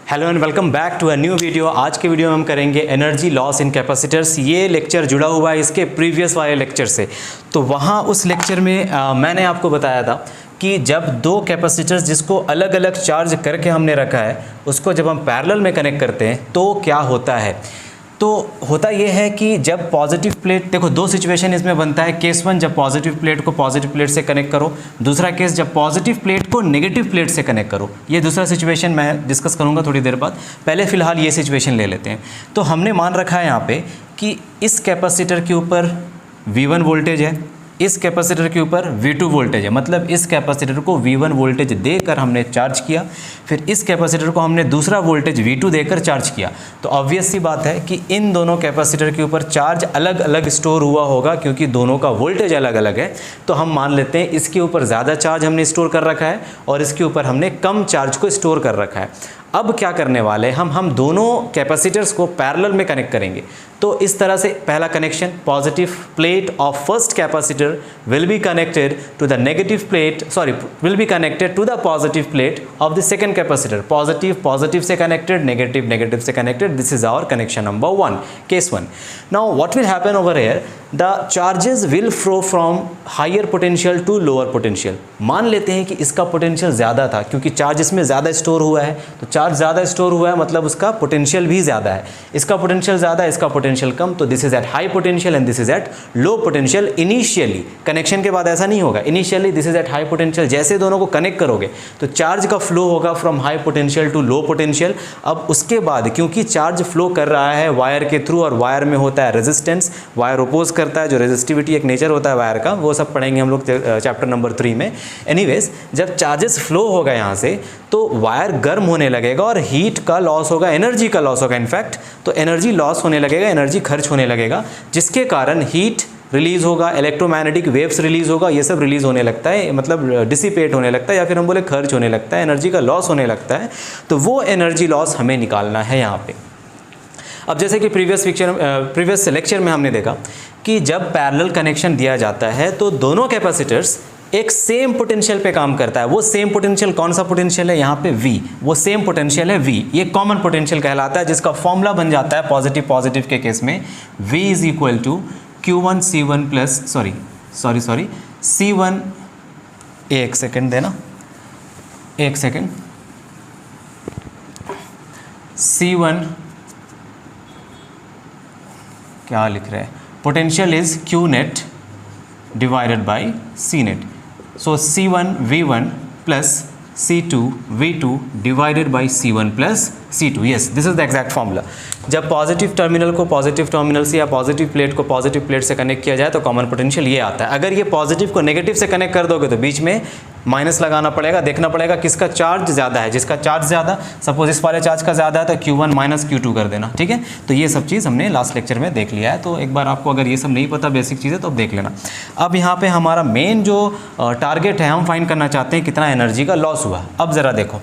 Hello and welcome back to a new video. आज के video में हम करेंगे एनर्जी लॉस इन कैपेसिटर्स। ये लेक्चर जुड़ा हुआ है इसके प्रीवियस वाले लेक्चर से। तो वहाँ उस लेक्चर में मैंने आपको बताया था कि जब दो कैपेसिटर्स जिसको अलग अलग चार्ज करके हमने रखा है उसको जब हम पैरेलल में कनेक्ट करते हैं तो क्या होता है। तो होता यह है कि जब पॉजिटिव प्लेट, देखो दो सिचुएशन इसमें बनता है। केस वन, जब पॉजिटिव प्लेट को पॉजिटिव प्लेट से कनेक्ट करो। दूसरा केस, जब पॉजिटिव प्लेट को नेगेटिव प्लेट से कनेक्ट करो। ये दूसरा सिचुएशन मैं डिस्कस करूंगा थोड़ी देर बाद। पहले फ़िलहाल ये सिचुएशन ले लेते हैं। तो हमने मान रखा है यहाँ पे कि इस कैपेसिटर के ऊपर V1 वोल्टेज है, इस कैपेसिटर के ऊपर V2 वोल्टेज है। मतलब इस कैपेसिटर को V1 वोल्टेज देकर हमने चार्ज किया, फिर इस कैपेसिटर को हमने दूसरा वोल्टेज V2 देकर चार्ज किया। तो ऑब्वियस सी बात है कि इन दोनों कैपेसिटर के ऊपर चार्ज अलग अलग स्टोर हुआ होगा क्योंकि दोनों का वोल्टेज अलग अलग है। तो हम मान लेते हैं इसके ऊपर ज़्यादा चार्ज हमने स्टोर कर रखा है और इसके ऊपर हमने कम चार्ज को स्टोर कर रखा है। अब क्या करने वाले हैं, हम दोनों कैपेसिटर्स को पैरेलल में कनेक्ट करेंगे। तो इस तरह से पहला connection, positive plate of first capacitor will be connected to the negative plate, will be connected to the positive plate of the second capacitor. Positive से कनेक्टेड, नेगेटिव से connected. This is our connection number 1, case 1। Now what will happen over here, the charges will flow from higher potential to lower potential. मान लेते हैं कि इसका potential ज़्यादा था क्योंकि चार्ज इसमें ज़्यादा स्टोर हुआ है। तो चार्ज ज़्यादा स्टोर हुआ है मतलब उसका पोटेंशियल भी ज़्यादा है। इसका पोटेंशियल ज़्यादा है, इसका पोटेंशियल कम। तो this is at high potential and this is at low potential. Initially connection के बाद ऐसा नहीं होगा। Initially this is at high potential. जैसे दोनों को कनेक्ट करोगे तो चार्ज का फ्लो होगा from high potential to low potential. अब उसके बाद क्योंकि चार्ज फ्लो कर रहा है वायर के थ्रू और वायर में होता है रेजिस्टेंस, वायर ओपोज करता है, जो रेजिस्टिविटी एक नेचर होता है वायर का, वो सब पढ़ेंगे हम लोग चैप्टर नंबर 3 में। एनीवेज, जब चार्जेस फ्लो होगा यहाँ से तो वायर गर्म होने लगेगा और हीट का लॉस होगा, एनर्जी का लॉस होगा इनफैक्ट। तो एनर्जी लॉस होने लगेगा, एनर्जी खर्च होने लगेगा, जिसके कारण हीट रिलीज होगा, इलेक्ट्रोमैग्नेटिक वेव्स रिलीज होगा। ये सब रिलीज होने लगता है, मतलब डिसिपेट होने लगता है, या फिर हम बोले खर्च होने लगता है, एनर्जी का लॉस होने लगता है। तो वो एनर्जी लॉस हमें निकालना है यहाँ पे। अब जैसे कि प्रीवियस लेक्चर में हमने देखा कि जब पैरेलल कनेक्शन दिया जाता है तो दोनों कैपेसिटर्स एक सेम पोटेंशियल पे काम करता है। वो सेम पोटेंशियल कौन सा पोटेंशियल है, यहाँ पे V, वो सेम पोटेंशियल है V। ये कॉमन पोटेंशियल कहलाता है, जिसका फॉर्मूला बन जाता है पॉजिटिव के केस में V is equal to Q1 C1 plus C1, एक सेकेंड देना, एक सेकेंड, C1 क्या लिख रहे हैं, potential is Q net divided by C net. So C1 V1 plus C2 V2 divided by C1 plus C2। Yes, this is the exact formula. जब positive terminal को positive terminal से या positive plate को positive plate से connect किया जाए तो common potential ये आता है। अगर ये पॉजिटिव को नेगेटिव से कनेक्ट कर दोगे तो बीच में माइनस लगाना पड़ेगा, देखना पड़ेगा किसका चार्ज ज़्यादा है। जिसका चार्ज ज़्यादा, सपोज इस वाले चार्ज का ज़्यादा है तो Q1 माइनस Q2 कर देना, ठीक है। तो ये सब चीज़ हमने लास्ट लेक्चर में देख लिया है। तो एक बार आपको अगर ये सब नहीं पता बेसिक चीज़ें तो अब देख लेना। अब यहाँ पे हमारा मेन जो टारगेट है, हम फाइंड करना चाहते हैं कितना एनर्जी का लॉस हुआ। अब ज़रा देखो,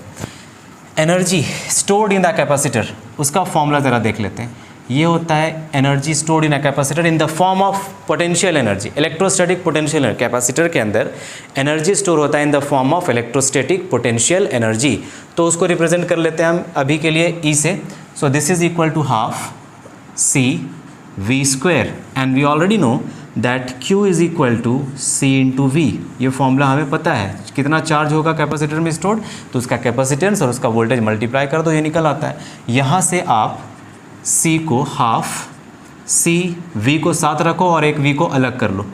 energy stored in the capacitor, उसका फॉर्मूला ज़रा देख लेते हैं। ये होता है energy stored in a capacitor in the form of potential energy, electrostatic potential energy. Capacitor के अंदर एनर्जी स्टोर होता है in the form of electrostatic potential energy. तो उसको रिप्रेजेंट कर लेते हैं हम अभी के लिए E से। So this is equal to half C V square and we already know that Q is equal to C into V। ये फॉर्मूला हमें पता है, कितना चार्ज होगा कैपेसिटर में स्टोर्ड तो उसका कैपेसिटेंस और उसका वोल्टेज मल्टीप्लाई कर दो, ये निकल आता है। यहाँ से आप C को हाफ C V को साथ रखो और एक V को अलग कर लो।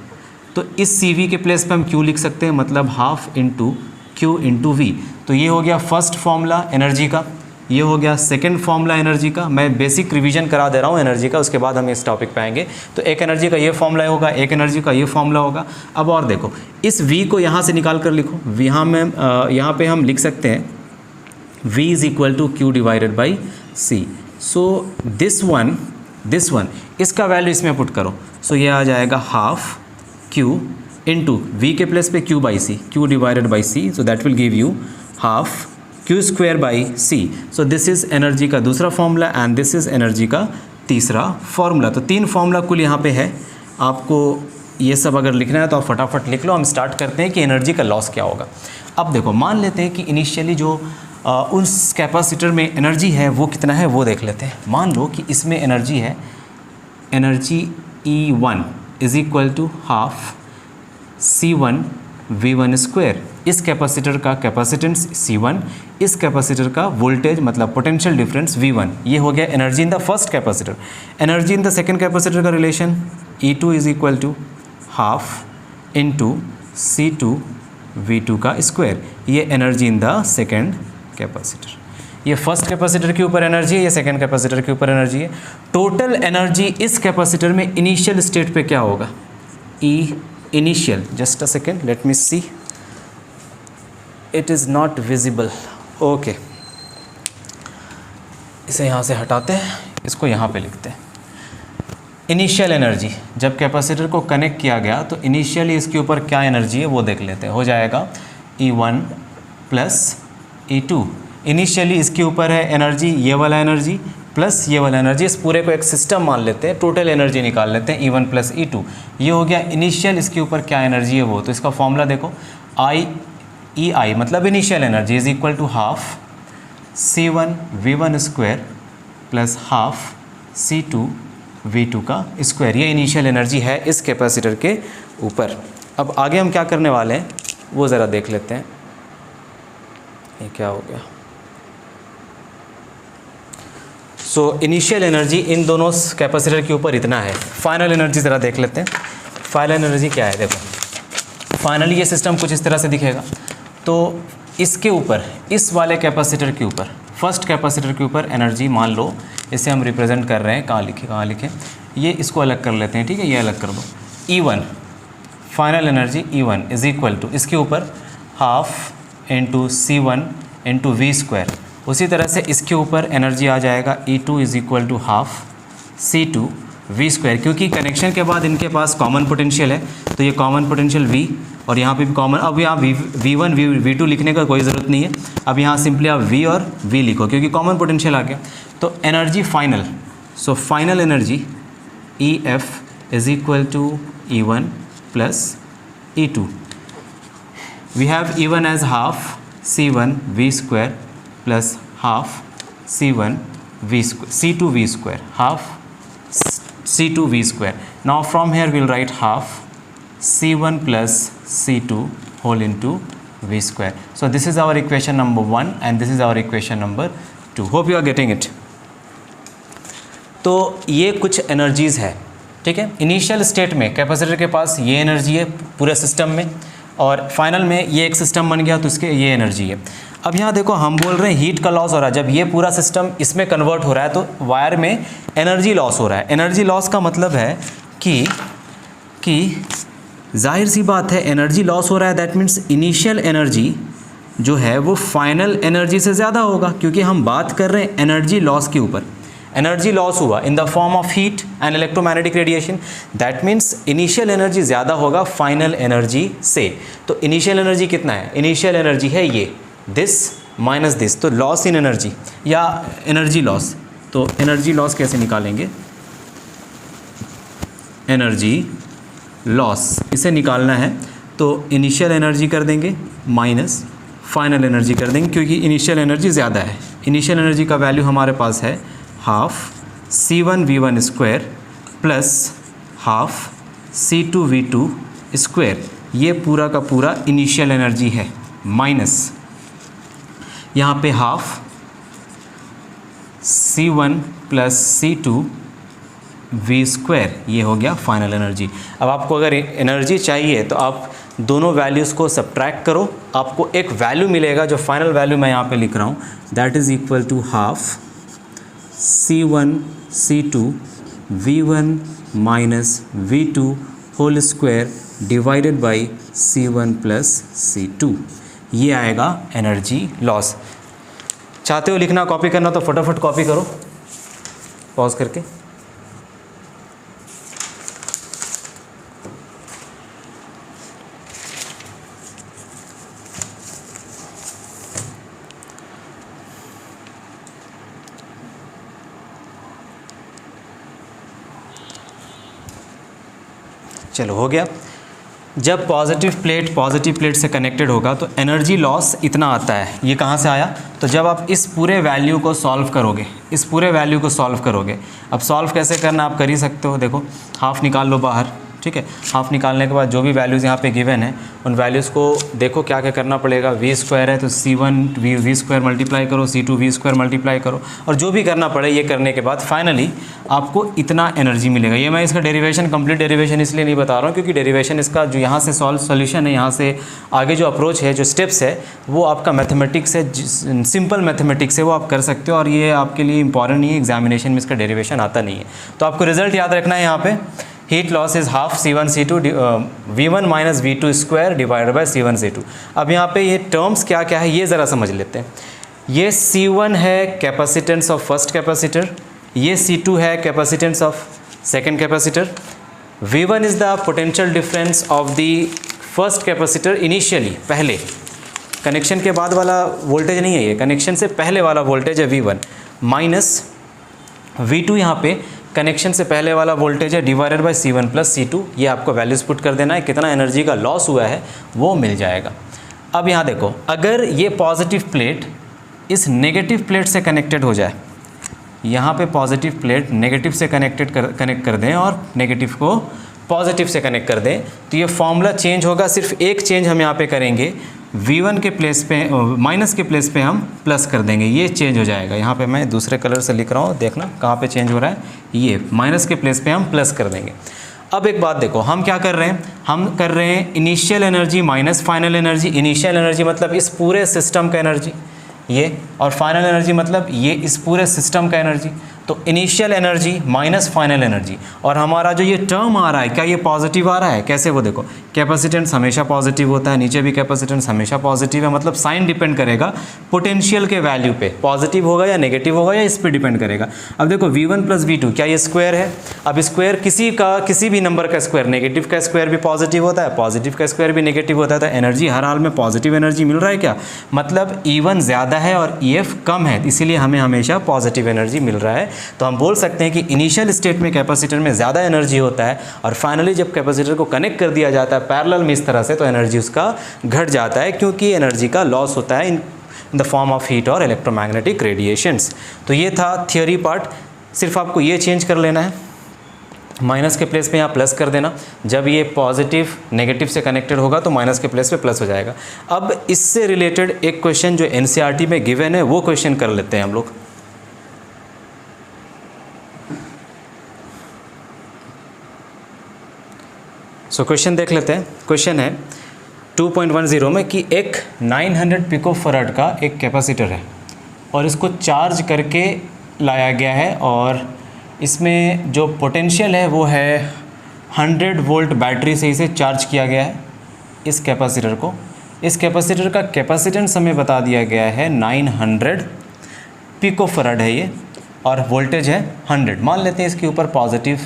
तो इस CV के प्लेस पे हम Q लिख सकते हैं, मतलब half into Q into V। तो ये हो गया फर्स्ट फॉर्मूला एनर्जी का, ये हो गया सेकंड फॉर्मूला एनर्जी का। मैं बेसिक रिवीजन करा दे रहा हूँ एनर्जी का, उसके बाद हम इस टॉपिक पे आएंगे। तो एक एनर्जी का ये फॉर्मूला होगा, एक एनर्जी का ये फॉर्मूला होगा। अब और देखो, इस V को यहाँ से निकाल कर लिखो। यहाँ पे हम लिख सकते हैं V is equal to Q divided by C। So this one इसका वैल्यू इसमें पुट करो। सो ये आ जाएगा हाफ Q इंटू V के प्लेस पे Q by C, Q divided by C। So that will give you half Q square by C। So this is energy का दूसरा formula and this is energy का तीसरा formula. तो 3 formula कुल यहाँ पे है। आपको ये सब अगर लिखना है तो आप फटाफट लिख लो। हम स्टार्ट करते हैं कि एनर्जी का लॉस क्या होगा। अब देखो, मान लेते हैं कि इनिशियली जो उस कैपेसिटर में एनर्जी है वो कितना है वो देख लेते हैं। मान लो कि इसमें एनर्जी है, energy E1 is equal to half C1 V1 square. इस कैपेसिटर का कैपेसिटेंस C1, इस कैपेसिटर का वोल्टेज मतलब पोटेंशियल डिफरेंस V1। ये हो गया energy in the first capacitor. Energy in the second capacitor का relation E2 is equal to half into C2 V2 का स्क्वायर। ये energy in the second capacitor. ये फर्स्ट कैपेसिटर के ऊपर एनर्जी है, ये सेकेंड कैपेसिटर के ऊपर एनर्जी है। टोटल एनर्जी इस कैपेसिटर में इनिशियल स्टेट पे क्या होगा, E initial, just a second let me see, it is not visible, okay, इसे यहाँ से हटाते हैं, इसको यहाँ पे लिखते हैं। इनिशियल एनर्जी जब कैपेसिटर को कनेक्ट किया गया तो इनिशियली इसके ऊपर क्या एनर्जी है वो देख लेते हैं। हो जाएगा E1 प्लस E2। इनिशियली इसके ऊपर है एनर्जी, ये वाला एनर्जी प्लस ये वाला एनर्जी, इस पूरे को एक सिस्टम मान लेते हैं, टोटल एनर्जी निकाल लेते हैं E1 प्लस E2। ये हो गया इनिशियल, इसके ऊपर क्या एनर्जी है वो, तो इसका फॉर्मूला देखो, EI मतलब initial energy is equal to half C1 V1 square plus half C2 V2 का स्क्वायर। ये इनिशियल एनर्जी है इस कैपेसिटर के ऊपर। अब आगे हम क्या करने वाले हैं वो ज़रा देख लेते हैं। ये क्या हो गया, सो इनिशियल एनर्जी इन दोनों कैपेसिटर के ऊपर इतना है। फाइनल एनर्जी ज़रा देख लेते हैं, फाइनल एनर्जी क्या है। देखो फाइनली ये सिस्टम कुछ इस तरह से दिखेगा। तो इसके ऊपर, इस वाले कैपेसिटर के ऊपर, फर्स्ट कैपेसिटर के ऊपर एनर्जी मान लो, इसे हम रिप्रेजेंट कर रहे हैं, कहाँ लिखे, ये इसको अलग कर लेते हैं, ठीक है, ये अलग कर दो। E1 final energy E1 is equal to इसके ऊपर half into C1 into V square. उसी तरह से इसके ऊपर एनर्जी आ जाएगा E2 is equal to half C2 V square. क्योंकि कनेक्शन के बाद इनके पास कॉमन पोटेंशियल है तो ये कॉमन पोटेंशियल V, और यहाँ पे भी कॉमन, अब यहाँ V1 V2 लिखने का कोई ज़रूरत नहीं है, अब यहाँ सिंपली आप V और V लिखो क्योंकि कॉमन पोटेंशियल आ गया। तो energy final, so final energy EF is equal to E1 plus E2। We have E1 as half C1 V square plus half C1 V square, C2 V square, half C2 V square. Now from here we'll write half C1 plus C2 whole into V square. So this is our equation number 1 and this is our equation number 2. Hope you are getting it. तो ये कुछ energies है, ठीक है। Initial state में capacitor के पास ये energy है पूरे सिस्टम में, और फाइनल में ये एक सिस्टम बन गया तो इसके ये एनर्जी है। अब यहाँ देखो हम बोल रहे हैं हीट का लॉस हो रहा है, जब ये पूरा सिस्टम इसमें कन्वर्ट हो रहा है तो वायर में एनर्जी लॉस हो रहा है। एनर्जी लॉस का मतलब है कि जाहिर सी बात है एनर्जी लॉस हो रहा है, दैट मीन्स इनिशियल एनर्जी जो है वो फाइनल एनर्जी से ज़्यादा होगा, क्योंकि हम बात कर रहे हैं एनर्जी लॉस के ऊपर। एनर्जी लॉस हुआ in the form of heat and electromagnetic radiation, that means initial energy ज़्यादा होगा फाइनल एनर्जी से। तो इनिशियल एनर्जी कितना है, इनिशियल एनर्जी है ये दिस माइनस दिस, तो लॉस इन एनर्जी या एनर्जी लॉस। तो एनर्जी लॉस कैसे निकालेंगे, एनर्जी लॉस इसे निकालना है तो इनिशियल एनर्जी कर देंगे माइनस फाइनल एनर्जी कर देंगे, क्योंकि इनिशियल एनर्जी ज़्यादा है। इनिशियल एनर्जी का वैल्यू हमारे पास है half C1 V1 square plus half C2 V2 square. ये पूरा का पूरा इनिशियल एनर्जी है, माइनस यहाँ पे half C1 plus C2 V square, ये हो गया फाइनल एनर्जी। अब आपको अगर एनर्जी चाहिए तो आप दोनों वैल्यूज़ को सब्ट्रैक्ट करो, आपको एक वैल्यू मिलेगा जो फाइनल वैल्यू मैं यहाँ पे लिख रहा हूँ, that is equal to half C1 C2 V1 minus V2 whole square divided by C1 plus C2। ये आएगा एनर्जी लॉस। चाहते हो लिखना कॉपी करना तो फटाफट कॉपी करो पॉज करके। चलो हो गया। जब पॉजिटिव प्लेट से कनेक्टेड होगा तो एनर्जी लॉस इतना आता है। ये कहाँ से आया? तो जब आप इस पूरे वैल्यू को सॉल्व करोगे, अब सॉल्व कैसे करना आप कर ही सकते हो। देखो हाफ निकाल लो बाहर, ठीक है। हाफ निकालने के बाद जो भी वैल्यूज़ यहाँ पे गिवन है उन वैल्यूज़ को देखो क्या क्या करना पड़ेगा। v² है तो c1 v² मल्टीप्लाई करो, c2 v² मल्टीप्लाई करो, और जो भी करना पड़े ये करने के बाद फाइनली आपको इतना एनर्जी मिलेगा। ये मैं इसका डेरिवेशन, कंप्लीट डेरिवेशन इसलिए नहीं बता रहा हूँ क्योंकि डेरिवेशन इसका जो यहाँ से सॉल्यूशन है, यहाँ से आगे जो अप्रोच है, जो स्टेप्स है, वो आपका मैथमेटिक्स है, सिंपल मैथमेटिक्स है, वो आप कर सकते हो और ये आपके लिए इंपॉर्टेंट नहीं है। एग्जामिनेशन में इसका डेरिवेशन आता नहीं है। तो आपको रिजल्ट याद रखना है यहाँ पे, heat loss is half C1 C2 V1 minus V2 square divided by C1 C2। अब यहाँ पे ये टर्म्स क्या क्या है ये ज़रा समझ लेते हैं। ये C1 है कैपेसिटेंस ऑफ फर्स्ट कैपेसिटर, ये C2 है capacitance of second capacitor. V1 is the potential difference of the first capacitor initially, पहले कनेक्शन के बाद वाला वोल्टेज नहीं है, ये कनेक्शन से पहले वाला वोल्टेज है V1, माइनस V2 यहाँ पे कनेक्शन से पहले वाला वोल्टेज है, divided by C1 plus C2। ये आपको वैल्यूज़ पुट कर देना है, कितना एनर्जी का लॉस हुआ है वो मिल जाएगा। अब यहाँ देखो, अगर ये पॉजिटिव प्लेट इस नेगेटिव प्लेट से कनेक्टेड हो जाए, यहाँ पे पॉजिटिव प्लेट नेगेटिव से कनेक्ट कर दें और नेगेटिव को पॉजिटिव से कनेक्ट कर दें, तो ये फॉर्मूला चेंज होगा। सिर्फ एक चेंज हम यहाँ पे करेंगे, V1 के प्लेस पे माइनस के प्लेस पे हम प्लस कर देंगे, ये चेंज हो जाएगा। यहाँ पे मैं दूसरे कलर से लिख रहा हूँ, देखना कहाँ पे चेंज हो रहा है, ये माइनस के प्लेस पे हम प्लस कर देंगे। अब एक बात देखो, हम क्या कर रहे हैं, हम कर रहे हैं initial energy minus final energy. Initial energy मतलब इस पूरे सिस्टम का एनर्जी ये, और फाइनल एनर्जी मतलब ये इस पूरे सिस्टम का एनर्जी। तो initial energy minus final energy, और हमारा जो ये टर्म आ रहा है क्या ये पॉजिटिव आ रहा है? कैसे? वो देखो, कैपेसिटेंस हमेशा पॉजिटिव होता है, नीचे भी कैपेसिटेंस हमेशा पॉजिटिव है, मतलब साइन डिपेंड करेगा पोटेंशियल के वैल्यू पे, पॉजिटिव होगा या नेगेटिव होगा या इस पे डिपेंड करेगा। अब देखो V1 प्लस V2 क्या ये स्क्वायर है? अब स्क्वायर किसी भी नंबर का स्क्वायर, नेगेटिव का स्क्वायर भी पॉजिटिव होता है, पॉजिटिव का स्क्वायर भी नेगेटिव होता है, तो एनर्जी हर हाल में पॉजिटिव एनर्जी मिल रहा है क्या, मतलब E1 ज़्यादा है और EF कम है, इसीलिए हमें हमेशा पॉजिटिव एनर्जी मिल रहा है। तो हम बोल सकते हैं कि इनिशियल स्टेट में कैपेसिटर में ज़्यादा एनर्जी होता है और फाइनली जब कैपेसिटर को कनेक्ट कर दिया जाता है पैरेलल में इस तरह से, तो एनर्जी उसका घट जाता है, क्योंकि एनर्जी का लॉस होता है in the form of heat और इलेक्ट्रोमैग्नेटिक रेडिएशंस। तो ये था थियोरी पार्ट, सिर्फ आपको ये चेंज कर लेना है, माइनस के प्लेस पे यहाँ प्लस कर देना। जब ये पॉजिटिव नेगेटिव से कनेक्टेड होगा तो माइनस के प्लेस पे प्लस हो जाएगा। अब इससे रिलेटेड एक क्वेश्चन जो NCERT में गिवन है वो क्वेश्चन कर लेते हैं हम लोग। सो क्वेश्चन देख लेते हैं। क्वेश्चन है 2.10 में कि एक 900 पिकोफैराड का एक कैपेसिटर है और इसको चार्ज करके लाया गया है, और इसमें जो पोटेंशियल है वो है 100 वोल्ट बैटरी से इसे चार्ज किया गया है इस कैपेसिटर को। इस कैपेसिटर का कैपेसिटेंस हमें बता दिया गया है 900 पिकोफैराड है ये, और वोल्टेज है 100। मान लेते हैं इसके ऊपर पॉजिटिव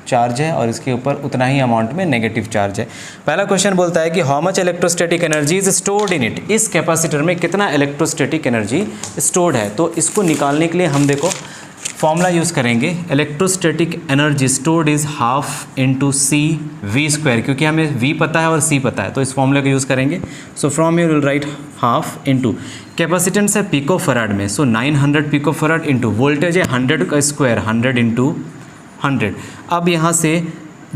चार्ज है और इसके ऊपर उतना ही अमाउंट में नेगेटिव चार्ज है। पहला क्वेश्चन बोलता है कि how much electrostatic energy is stored in it. इस कैपेसिटर में कितना इलेक्ट्रोस्टैटिक एनर्जी स्टोर्ड है। तो इसको निकालने के लिए हम देखो फॉर्मूला यूज़ करेंगे, electrostatic energy stored is half into CV², क्योंकि हमें V पता है और C पता है, तो इस फॉर्मूले का यूज़ करेंगे। So from you will write half into capacitance है पिकोफैराड में, सो 900 पिकोफैराड इंटू वोल्टेज है 100 का स्क्वायर, 100 इंटू 100। अब यहाँ से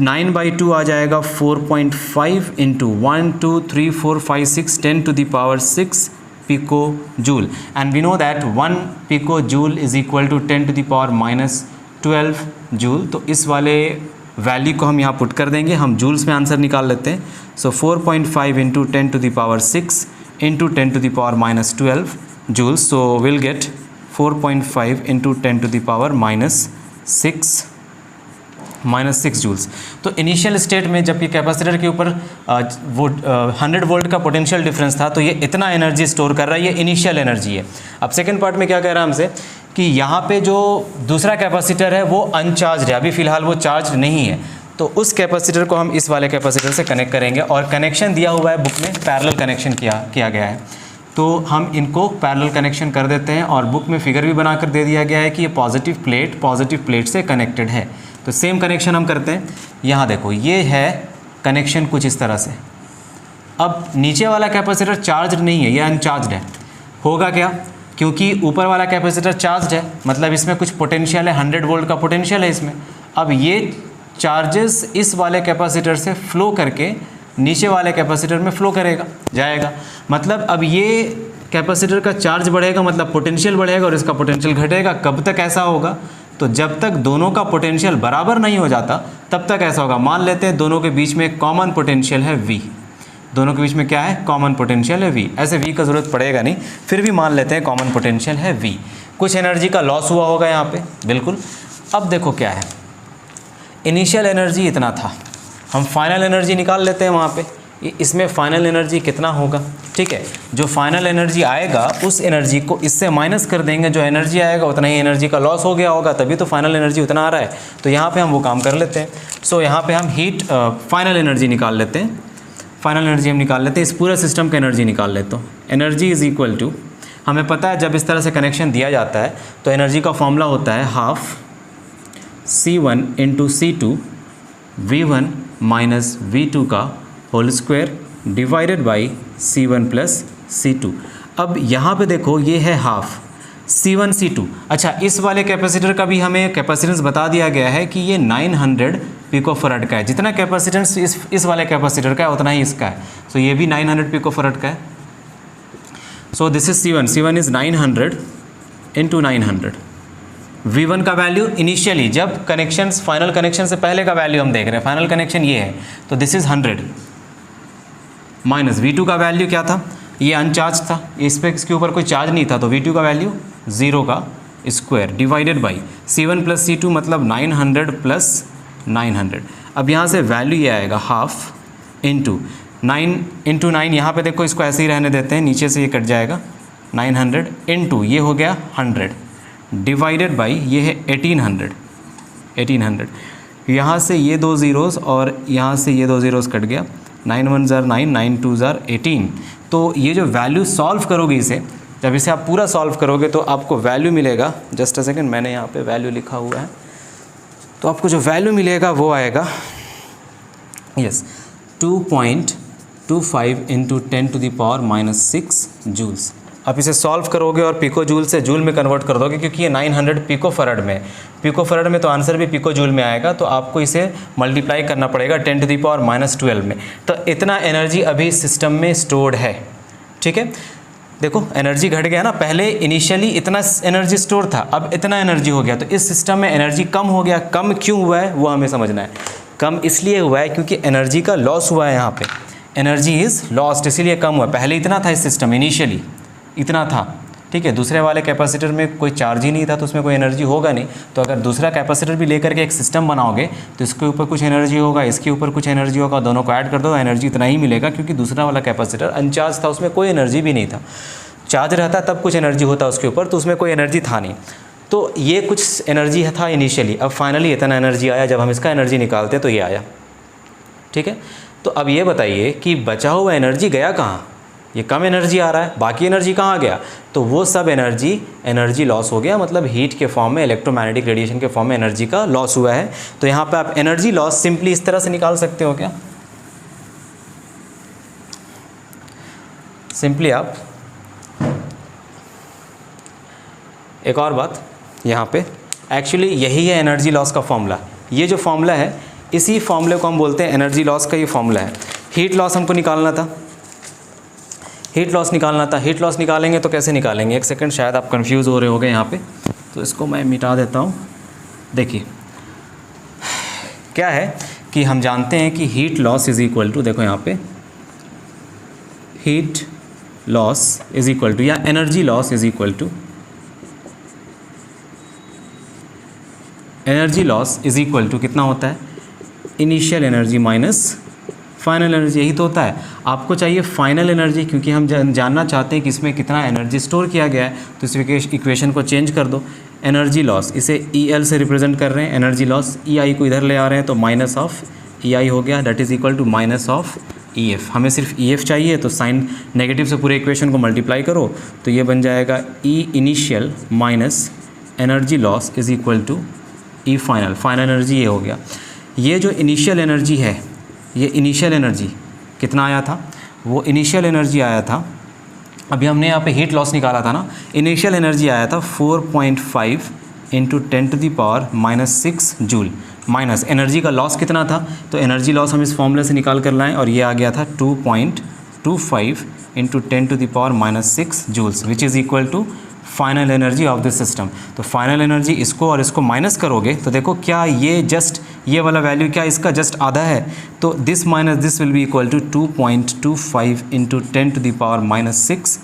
9/2 आ जाएगा 4.5 into 1 2 3 4 5 6 10 to the power 6 pico joule, and we know that 1 pico joule is equal to 10 to the power -12 joule. तो इस वाले वैल्यू को हम यहाँ पुट कर देंगे, हम जूल्स में आंसर निकाल लेते हैं। So 4.5 into 10 to the power 6 into 10 to the power -12 joules. So will get 4.5 into 10 to the power -6 joules. तो इनिशियल स्टेट में जब ये कैपेसिटर के ऊपर 100 वोल्ट का पोटेंशियल डिफरेंस था, तो ये इतना एनर्जी स्टोर कर रहा है, ये इनिशियल एनर्जी है। अब सेकंड पार्ट में क्या कह रहा है हमसे कि यहाँ पे जो दूसरा कैपेसिटर है वो अनचार्ज है, अभी फ़िलहाल वो चार्ज नहीं है, तो उस कैपेसिटर को हम इस वाले कैपेसिटर से कनेक्ट करेंगे, और कनेक्शन दिया हुआ है बुक में, पैरेलल कनेक्शन किया गया है, तो हम इनको पैरेलल कनेक्शन कर देते हैं, और बुक में फिगर भी बनाकर दे दिया गया है कि ये पॉजिटिव प्लेट से कनेक्टेड है। तो सेम कनेक्शन हम करते हैं। यहाँ देखो, ये है कनेक्शन कुछ इस तरह से। अब नीचे वाला कैपेसिटर चार्ज नहीं है, ये अनचार्ज है। होगा क्या, क्योंकि ऊपर वाला कैपेसिटर चार्ज है, मतलब इसमें कुछ पोटेंशियल है, 100 वोल्ट का पोटेंशियल है इसमें। अब ये चार्जेस इस वाले कैपेसिटर से फ्लो करके नीचे वाले कैपेसिटर में फ्लो करेगा, जाएगा। मतलब अब ये कैपेसिटर का चार्ज बढ़ेगा, मतलब पोटेंशियल बढ़ेगा, और इसका पोटेंशियल घटेगा। कब तक ऐसा होगा, तो जब तक दोनों का पोटेंशियल बराबर नहीं हो जाता तब तक ऐसा होगा। मान लेते हैं दोनों के बीच में एक कॉमन पोटेंशियल है V, दोनों के बीच में क्या है, कॉमन पोटेंशियल है V। ऐसे V का ज़रूरत पड़ेगा नहीं, फिर भी मान लेते हैं कॉमन पोटेंशियल है V। कुछ एनर्जी का लॉस हुआ होगा यहाँ पे, बिल्कुल। अब देखो क्या है, इनिशियल एनर्जी इतना था, हम फाइनल एनर्जी निकाल लेते हैं वहाँ पे। इसमें फाइनल एनर्जी कितना होगा, ठीक है। जो फाइनल एनर्जी आएगा उस एनर्जी को इससे माइनस कर देंगे, जो एनर्जी आएगा उतना ही एनर्जी का लॉस हो गया होगा, तभी तो फाइनल एनर्जी उतना आ रहा है। तो यहाँ पे हम वो काम कर लेते हैं। सो यहाँ पे हम फाइनल एनर्जी निकाल लेते हैं। फाइनल एनर्जी हम निकाल लेते हैं, इस पूरे सिस्टम का एनर्जी निकाल लेता हूँ। एनर्जी इज़ इक्वल टू, हमें पता है जब इस तरह से कनेक्शन दिया जाता है तो एनर्जी का फॉर्मूला होता है half C1 into C2 V1 minus V2 का whole square divided by C1 plus C2। अब यहाँ पे देखो ये है हाफ C1 C2। अच्छा, इस वाले कैपेसिटर का भी हमें कैपेसिटेंस बता दिया गया है कि ये 900 पिकोफैराड का है। जितना कैपेसिटेंस इस वाले कैपेसिटर का है उतना ही इसका है। सो ये भी 900 पिकोफैराड का है। सो this is C1 is 900 into 900। V1 का वैल्यू इनिशियली जब कनेक्शंस, फाइनल कनेक्शन से पहले का वैल्यू हम देख रहे हैं, फाइनल कनेक्शन ये है, तो दिस इज़ 100 माइनस V2 का वैल्यू क्या था, ये अनचार्ज था, इस पर इसके ऊपर कोई चार्ज नहीं था, तो V2 का वैल्यू 0 का square divided by C1 plus C2 मतलब 900 प्लस 900। अब यहाँ से वैल्यू ये आएगा हाफ इंटू 9 यहाँ पे देखो, इसको ऐसे ही रहने देते हैं, नीचे से ये कट जाएगा 900 इंटू ये हो गया 100 डिवाइडेड बाई ये है 1800। यहाँ से ये 2 ज़ीरोज़ और यहाँ से ये 2 ज़ीरोज़ कट गया, 9 1 ज़ार 9, 9 2 ज़ार 18। तो ये जो वैल्यू सॉल्व करोगे इसे, जब इसे आप पूरा सॉल्व करोगे तो आपको वैल्यू मिलेगा, जस्ट अ सेकेंड, मैंने यहाँ पे वैल्यू लिखा हुआ है, तो आपको जो वैल्यू मिलेगा वो आएगा 2.25 इंटू 10⁻⁻6 जूल्स। आप इसे सॉल्व करोगे और पिको जूल से जूल में कन्वर्ट कर दोगे, क्योंकि ये 900 पिको फैराड में, पिको फैराड में तो आंसर भी पिको जूल में आएगा, तो आपको इसे मल्टीप्लाई करना पड़ेगा 10⁻⁻12 में। तो इतना एनर्जी अभी सिस्टम में स्टोर्ड है, ठीक है। देखो एनर्जी घट गया ना, पहले इनिशियली इतना एनर्जी स्टोर था, अब इतना एनर्जी हो गया, तो इस सिस्टम में एनर्जी कम हो गया। कम क्यों हुआ है वो हमें समझना है। कम इसलिए हुआ है क्योंकि एनर्जी का लॉस हुआ है, यहाँ पे एनर्जी इज़ लॉस्ट, इसीलिए कम हुआ। पहले इतना था इस सिस्टम, इनिशियली इतना था, ठीक है। दूसरे वाले कैपेसिटर में कोई चार्ज ही नहीं था, तो उसमें कोई एनर्जी होगा नहीं। तो अगर दूसरा कैपेसिटर भी लेकर के एक सिस्टम बनाओगे तो इसके ऊपर कुछ एनर्जी होगा, इसके ऊपर कुछ एनर्जी होगा, दोनों को ऐड कर दो, एनर्जी इतना ही मिलेगा, क्योंकि दूसरा वाला कैपेसिटर अनचार्ज था, उसमें कोई एनर्जी भी नहीं था। चार्ज रहता तब कुछ एनर्जी होता उसके ऊपर, तो उसमें कोई एनर्जी था नहीं। तो ये कुछ एनर्जी था इनिशियली, अब फाइनली इतना एनर्जी आया, जब हम इसका एनर्जी निकालते हैं तो ये आया, ठीक है। तो अब ये बताइए कि बचा हुआ एनर्जी गया कहाँ, ये कम एनर्जी आ रहा है, बाकी एनर्जी कहाँ गया, तो वो सब एनर्जी लॉस हो गया, मतलब हीट के फॉर्म में, इलेक्ट्रोमैग्नेटिक रेडिएशन के फॉर्म में एनर्जी का लॉस हुआ है। तो यहाँ पे आप एनर्जी लॉस सिंपली इस तरह से निकाल सकते हो क्या, सिंपली आप, एक और बात यहाँ पे, एक्चुअली यही है एनर्जी लॉस का फॉर्मूला। ये जो फॉर्मूला है, इसी फॉर्मूले को हम बोलते हैं एनर्जी लॉस का, ये फॉर्मूला है। हीट लॉस हमको निकालना था, हीट लॉस निकालेंगे तो कैसे निकालेंगे, एक सेकंड, शायद आप कंफ्यूज हो रहे होगे यहाँ पे, तो इसको मैं मिटा देता हूँ। देखिए क्या है कि हम जानते हैं कि heat loss is equal to, देखो यहाँ पे heat loss is equal to, या energy loss is equal to, energy loss is equal to कितना होता है, initial energy minus final energy, यही तो होता है। आपको चाहिए फाइनल एनर्जी, क्योंकि हम जानना चाहते हैं कि इसमें कितना एनर्जी स्टोर किया गया है, तो इस इक्वेशन को चेंज कर दो। एनर्जी लॉस, इसे EL से रिप्रेजेंट कर रहे हैं, एनर्जी लॉस EI को इधर ले आ रहे हैं, तो माइनस ऑफ EI हो गया, that is equal to minus of EF। हमें सिर्फ EF चाहिए, तो साइन नेगेटिव से पूरे इक्वेशन को मल्टीप्लाई करो, तो ये बन जाएगा E initial minus energy loss is equal to E final. Final energy ये हो गया। ये जो इनिशियल एनर्जी है ये इनिशियल एनर्जी कितना आया था, वो इनिशियल एनर्जी आया था, अभी हमने यहाँ पे हीट लॉस निकाला था ना, इनिशियल एनर्जी आया था 4.5 इंटू 10⁻⁻6 जूल, माइनस एनर्जी का लॉस कितना था, तो एनर्जी लॉस हम इस फॉर्मूले से निकाल कर लाएँ और ये आ गया था 2.25 into 10⁻⁻6 joules, which is equal to final energy of this system. तो फाइनल एनर्जी इसको और इसको माइनस करोगे तो देखो क्या ये जस्ट ये वाला वैल्यू क्या इसका जस्ट आधा है, तो this minus this will be equal to 2.25 into 10⁻⁻6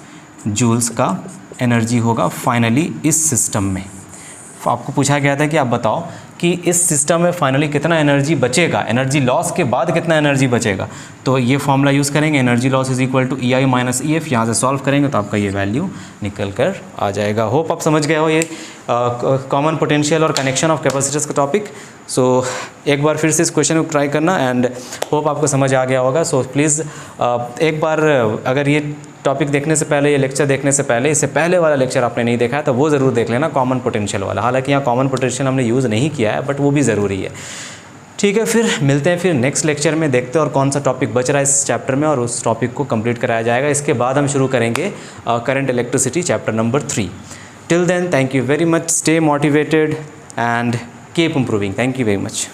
joules का एनर्जी होगा फाइनली इस सिस्टम में। आपको पूछा गया था कि आप बताओ कि इस सिस्टम में फाइनली कितना एनर्जी बचेगा, एनर्जी लॉस के बाद कितना एनर्जी बचेगा, तो ये फॉर्मूला यूज़ करेंगे, energy loss is equal to EI minus EF, यहाँ से सॉल्व करेंगे तो आपका ये वैल्यू निकल कर आ जाएगा। होप आप समझ गए हो ये कॉमन पोटेंशियल और कनेक्शन ऑफ कैपेसिटर्स का टॉपिक। सो एक बार फिर से इस क्वेश्चन को ट्राई करना एंड होप आपको समझ आ गया होगा। सो प्लीज़ एक बार अगर ये टॉपिक देखने से पहले, ये लेक्चर देखने से पहले, इससे पहले वाला लेक्चर आपने नहीं देखा है तो वो ज़रूर देख लेना, कॉमन पोटेंशियल वाला। हालांकि यहाँ कॉमन पोटेंशियल हमने यूज़ नहीं किया है बट वो भी ज़रूरी है। ठीक है, फिर मिलते हैं फिर नेक्स्ट लेक्चर में, देखते हैं और कौन सा टॉपिक बच रहा है इस चैप्टर में और उस टॉपिक को कंप्लीट कराया जाएगा। इसके बाद हम शुरू करेंगे current electricity chapter number 3। Till then, thank you very much, stay motivated and keep improving. Thank you very much.